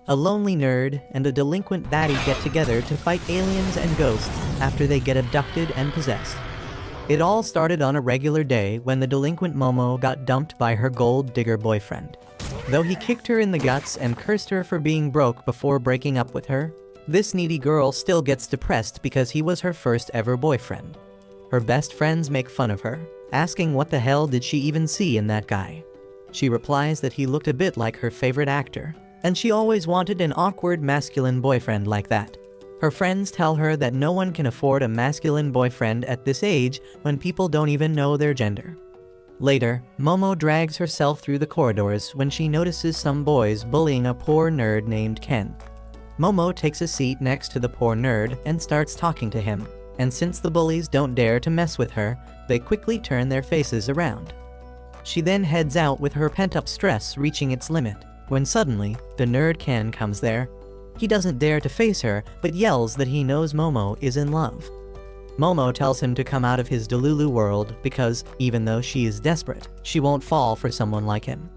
A lonely nerd and a delinquent baddie get together to fight aliens and ghosts after they get abducted and possessed. It all started on a regular day when the delinquent Momo got dumped by her gold digger boyfriend. Though he kicked her in the guts and cursed her for being broke before breaking up with her, this needy girl still gets depressed because he was her first ever boyfriend. Her best friends make fun of her, asking what the hell did she even see in that guy. She replies that he looked a bit like her favorite actor, and she always wanted an awkward masculine boyfriend like that. Her friends tell her that no one can afford a masculine boyfriend at this age when people don't even know their gender. Later, Momo drags herself through the corridors when she notices some boys bullying a poor nerd named Ken. Momo takes a seat next to the poor nerd and starts talking to him, and since the bullies don't dare to mess with her, they quickly turn their faces around. She then heads out with her pent-up stress reaching its limit, when suddenly, the nerd Ken comes there. He doesn't dare to face her, but yells that he knows Momo is in love. Momo tells him to come out of his Delulu world because, even though she is desperate, she won't fall for someone like him.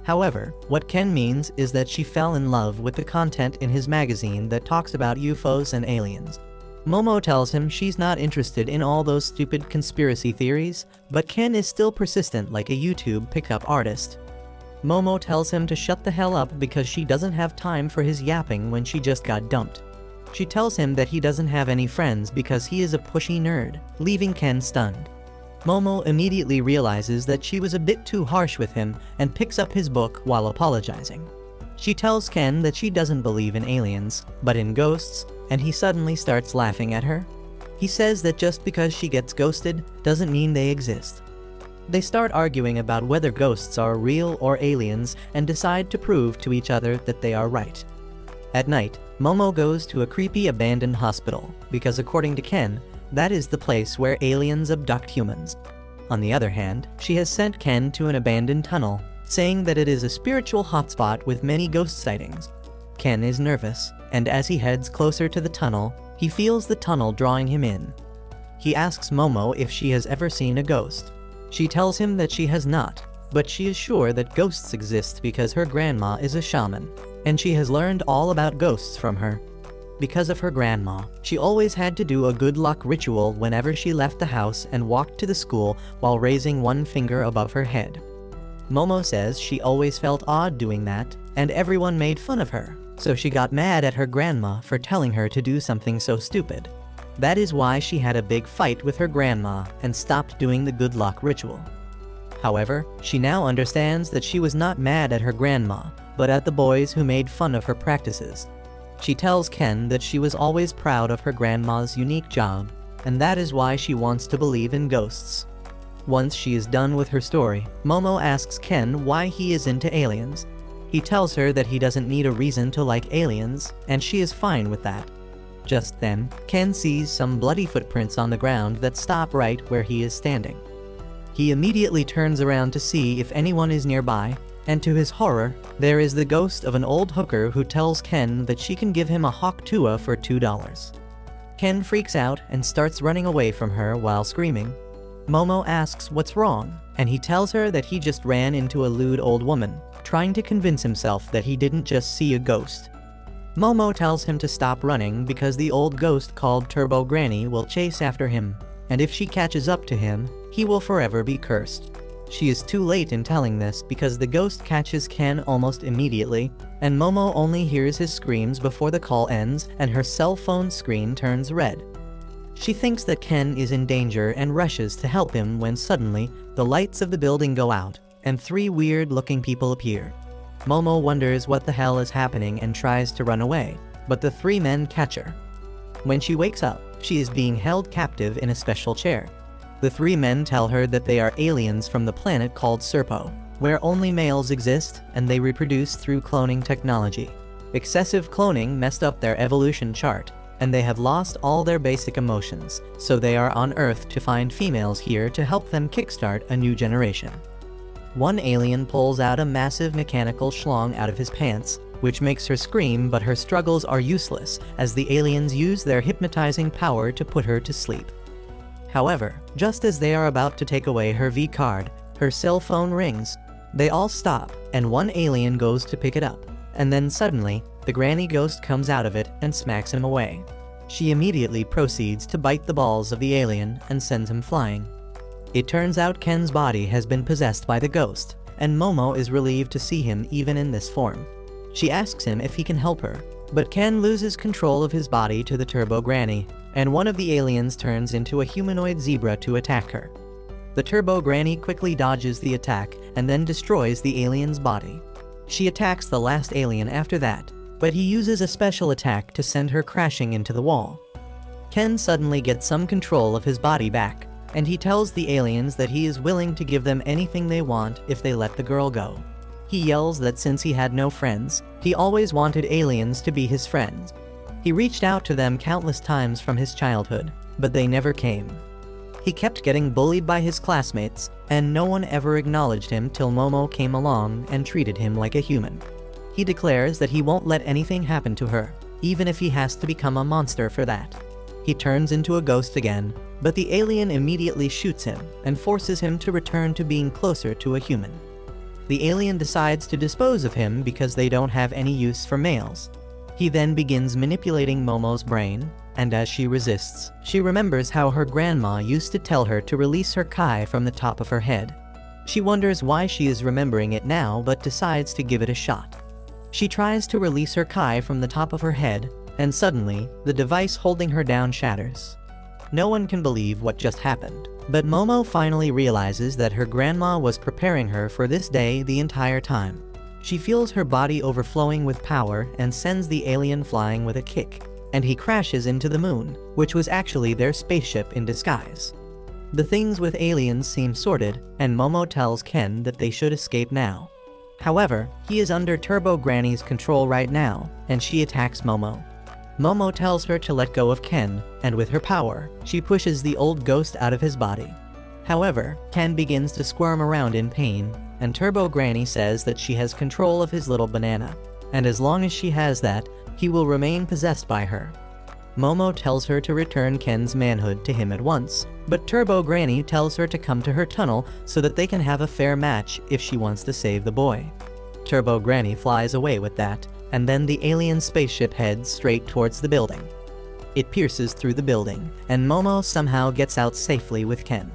However, what Ken means is that she fell in love with the content in his magazine that talks about UFOs and aliens. Momo tells him she's not interested in all those stupid conspiracy theories, but Ken is still persistent like a YouTube pickup artist. Momo tells him to shut the hell up because she doesn't have time for his yapping when she just got dumped. She tells him that he doesn't have any friends because he is a pushy nerd, leaving Ken stunned. Momo immediately realizes that she was a bit too harsh with him and picks up his book while apologizing. She tells Ken that she doesn't believe in aliens, but in ghosts, and he suddenly starts laughing at her. He says that just because she gets ghosted doesn't mean they exist. They start arguing about whether ghosts are real or aliens and decide to prove to each other that they are right. At night, Momo goes to a creepy abandoned hospital because according to Ken, that is the place where aliens abduct humans. On the other hand, she has sent Ken to an abandoned tunnel, saying that it is a spiritual hotspot with many ghost sightings. Ken is nervous, and as he heads closer to the tunnel, he feels the tunnel drawing him in. He asks Momo if she has ever seen a ghost. She tells him that she has not, but she is sure that ghosts exist because her grandma is a shaman, and she has learned all about ghosts from her. Because of her grandma, she always had to do a good luck ritual whenever she left the house and walked to the school while raising one finger above her head. Momo says she always felt odd doing that, and everyone made fun of her, so she got mad at her grandma for telling her to do something so stupid. That is why she had a big fight with her grandma and stopped doing the good luck ritual. However, she now understands that she was not mad at her grandma, but at the boys who made fun of her practices. She tells Ken that she was always proud of her grandma's unique job, and that is why she wants to believe in ghosts. Once she is done with her story, Momo asks Ken why he is into aliens. He tells her that he doesn't need a reason to like aliens, and she is fine with that. Just then, Ken sees some bloody footprints on the ground that stop right where he is standing. He immediately turns around to see if anyone is nearby, and to his horror, there is the ghost of an old hooker who tells Ken that she can give him a hawk tuah for $2. Ken freaks out and starts running away from her while screaming. Momo asks what's wrong, and he tells her that he just ran into a lewd old woman, trying to convince himself that he didn't just see a ghost. Momo tells him to stop running because the old ghost called Turbo Granny will chase after him, and if she catches up to him, he will forever be cursed. She is too late in telling this because the ghost catches Ken almost immediately, and Momo only hears his screams before the call ends and her cell phone screen turns red. She thinks that Ken is in danger and rushes to help him when suddenly, the lights of the building go out, and 3 weird-looking people appear. Momo wonders what the hell is happening and tries to run away, but the 3 men catch her. When she wakes up, she is being held captive in a special chair. The 3 men tell her that they are aliens from the planet called Serpo, where only males exist and they reproduce through cloning technology. Excessive cloning messed up their evolution chart, and they have lost all their basic emotions, so they are on Earth to find females here to help them kickstart a new generation. One alien pulls out a massive mechanical schlong out of his pants, which makes her scream, but her struggles are useless as the aliens use their hypnotizing power to put her to sleep. However, just as they are about to take away her V-card, her cell phone rings. They all stop, and one alien goes to pick it up, and then suddenly, the granny ghost comes out of it and smacks him away. She immediately proceeds to bite the balls of the alien and sends him flying. It turns out Ken's body has been possessed by the ghost, and Momo is relieved to see him even in this form. She asks him if he can help her, but Ken loses control of his body to the Turbo Granny, and one of the aliens turns into a humanoid zebra to attack her. The Turbo Granny quickly dodges the attack and then destroys the alien's body. She attacks the last alien after that, but he uses a special attack to send her crashing into the wall. Ken suddenly gets some control of his body back, and he tells the aliens that he is willing to give them anything they want if they let the girl go. He yells that since he had no friends, he always wanted aliens to be his friends. He reached out to them countless times from his childhood, but they never came. He kept getting bullied by his classmates, and no one ever acknowledged him till Momo came along and treated him like a human. He declares that he won't let anything happen to her, even if he has to become a monster for that. He turns into a ghost again, but the alien immediately shoots him and forces him to return to being closer to a human. The alien decides to dispose of him because they don't have any use for males. He then begins manipulating Momo's brain, and as she resists, she remembers how her grandma used to tell her to release her kai from the top of her head. She wonders why she is remembering it now but decides to give it a shot. She tries to release her kai from the top of her head, and suddenly, the device holding her down shatters. No one can believe what just happened, but Momo finally realizes that her grandma was preparing her for this day the entire time. She feels her body overflowing with power and sends the alien flying with a kick, and he crashes into the moon, which was actually their spaceship in disguise. The things with aliens seem sorted, and Momo tells Ken that they should escape now. However, he is under Turbo Granny's control right now, and she attacks Momo. Momo tells her to let go of Ken, and with her power, she pushes the old ghost out of his body. However, Ken begins to squirm around in pain, and Turbo Granny says that she has control of his little banana, and as long as she has that, he will remain possessed by her. Momo tells her to return Ken's manhood to him at once, but Turbo Granny tells her to come to her tunnel so that they can have a fair match if she wants to save the boy. Turbo Granny flies away with that, and then the alien spaceship heads straight towards the building. It pierces through the building, and Momo somehow gets out safely with Ken.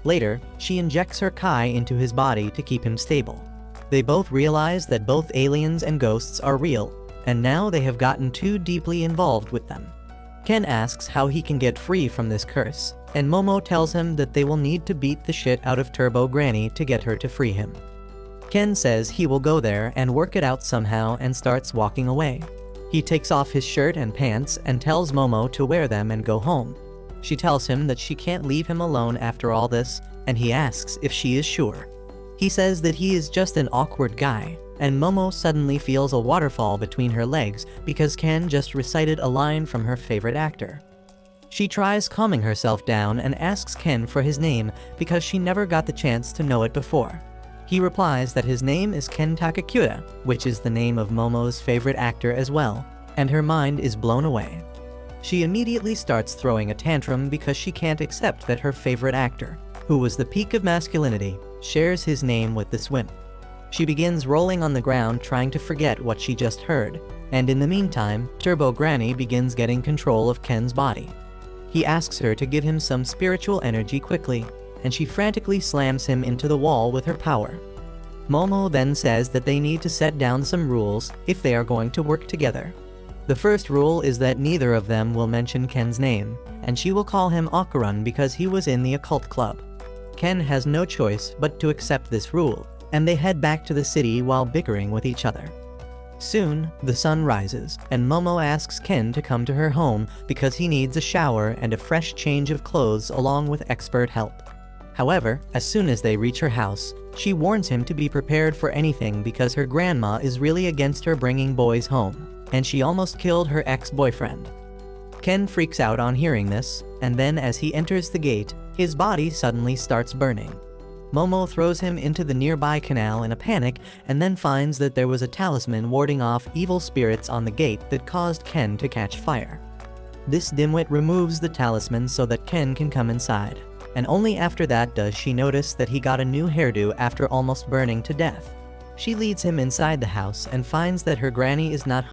Later, she injects her kai into his body to keep him stable. They both realize that both aliens and ghosts are real, and now they have gotten too deeply involved with them. Ken asks how he can get free from this curse, and Momo tells him that they will need to beat the shit out of Turbo Granny to get her to free him. Ken says he will go there and work it out somehow and starts walking away. He takes off his shirt and pants and tells Momo to wear them and go home. She tells him that she can't leave him alone after all this, and he asks if she is sure. He says that he is just an awkward guy, and Momo suddenly feels a waterfall between her legs because Ken just recited a line from her favorite actor. She tries calming herself down and asks Ken for his name because she never got the chance to know it before. He replies that his name is Ken Takakura, which is the name of Momo's favorite actor as well, and her mind is blown away. She immediately starts throwing a tantrum because she can't accept that her favorite actor, who was the peak of masculinity, shares his name with this wimp. She begins rolling on the ground trying to forget what she just heard, and in the meantime, Turbo Granny begins getting control of Ken's body. He asks her to give him some spiritual energy quickly, and she frantically slams him into the wall with her power. Momo then says that they need to set down some rules if they are going to work together. The first rule is that neither of them will mention Ken's name, and she will call him Okarun because he was in the occult club. Ken has no choice but to accept this rule, and they head back to the city while bickering with each other. Soon, the sun rises, and Momo asks Ken to come to her home because he needs a shower and a fresh change of clothes along with expert help. However, as soon as they reach her house, she warns him to be prepared for anything because her grandma is really against her bringing boys home, and she almost killed her ex-boyfriend. Ken freaks out on hearing this, and then as he enters the gate, his body suddenly starts burning. Momo throws him into the nearby canal in a panic and then finds that there was a talisman warding off evil spirits on the gate that caused Ken to catch fire. This dimwit removes the talisman so that Ken can come inside, and only after that does she notice that he got a new hairdo after almost burning to death. She leads him inside the house and finds that her granny is not